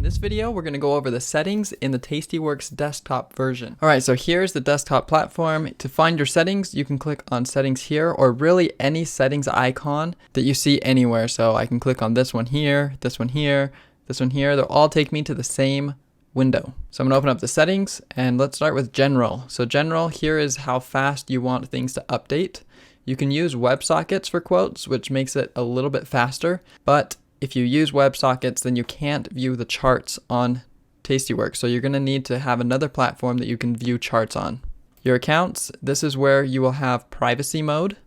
this video, we're going to go over the settings in the tastyworks desktop version. Alright, so here's the desktop platform. To find your settings, you can click on settings here, or really any settings icon that you see anywhere. So I can click on this one here, this one here, this one here. They'll all take me to the same window. So I'm going to open up the settings and let's start with general. So general, here is how fast you want things to update. You can use WebSockets for quotes, which makes it a little bit faster, but if you use WebSockets, then you can't view the charts on tastyworks. So you're going to need to have another platform that you can view charts on. Your accounts, this is where you will have privacy mode.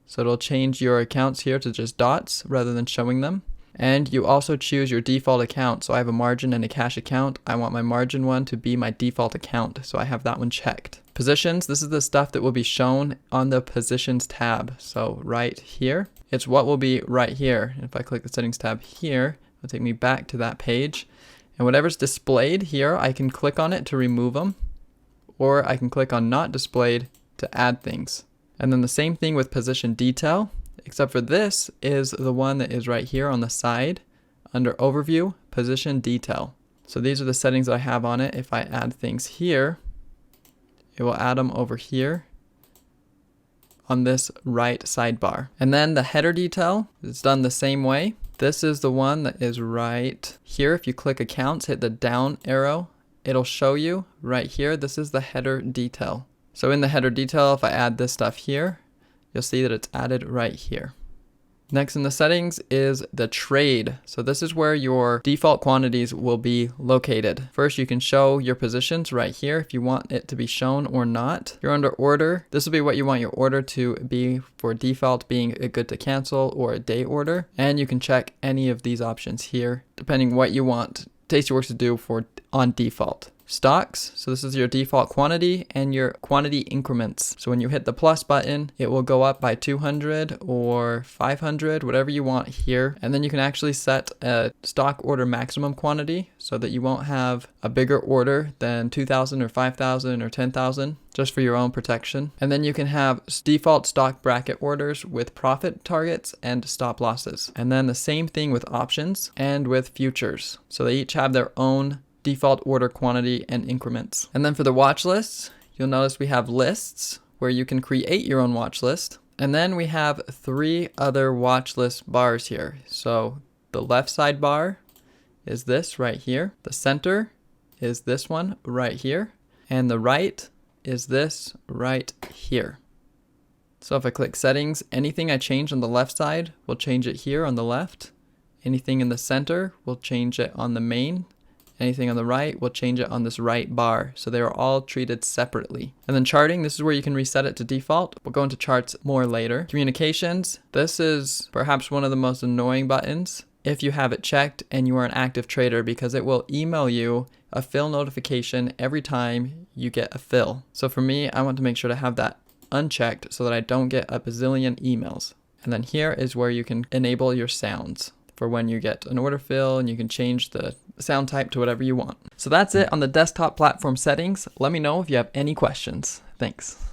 So it'll change your accounts here to just dots rather than showing them. And you also choose your default account. So I have a margin and a cash account. I want my margin one to be my default account. So I have that one checked. Positions, this is the stuff that will be shown on the positions tab. So right here, it's what will be right here. If I click the settings tab here, it'll take me back to that page. And whatever's displayed here, I can click on it to remove them, or I can click on not displayed to add things. And then the same thing with position detail, except for this is the one that is right here on the side under overview, position detail. So these are the settings that I have on it. If I add things here, it will add them over here on this right sidebar. And then the header detail is done the same way. This is the one that is right here. If you click accounts, hit the down arrow, it'll show you right here. This is the header detail. So in the header detail, if I add this stuff here, you'll see that it's added right here. Next in the settings is the trade. So this is where your default quantities will be located. First, you can show your positions right here if you want it to be shown or not. You're under order. This will be what you want your order to be for default, being a good to cancel or a day order. And you can check any of these options here, depending what you want tastyworks to do for on default. Stocks, so this is your default quantity and your quantity increments. So when you hit the plus button, it will go up by 200 or 500, whatever you want here. And then you can actually set a stock order maximum quantity so that you won't have a bigger order than 2,000 or 5,000 or 10,000, just for your own protection. And then you can have default stock bracket orders with profit targets and stop losses. And then the same thing with options and with futures. So they each have their own default order quantity and increments. And then for the watch lists, you'll notice we have lists where you can create your own watch list. And then we have 3 other watch list bars here. So the left side bar is this right here. The center is this one right here. And the right is this right here. So if I click settings, anything I change on the left side will change it here on the left. Anything in the center will change it on the main. Anything on the right will change it on this right bar. So they are all treated separately. And then charting, this is where you can reset it to default. We'll go into charts more later. Communications, this is perhaps one of the most annoying buttons if you have it checked and you are an active trader, because it will email you a fill notification every time you get a fill. So for me, I want to make sure to have that unchecked so that I don't get a bazillion emails. And then here is where you can enable your sounds for when you get an order fill, and you can change the sound type to whatever you want. So that's it on the desktop platform settings. Let me know if you have any questions. Thanks.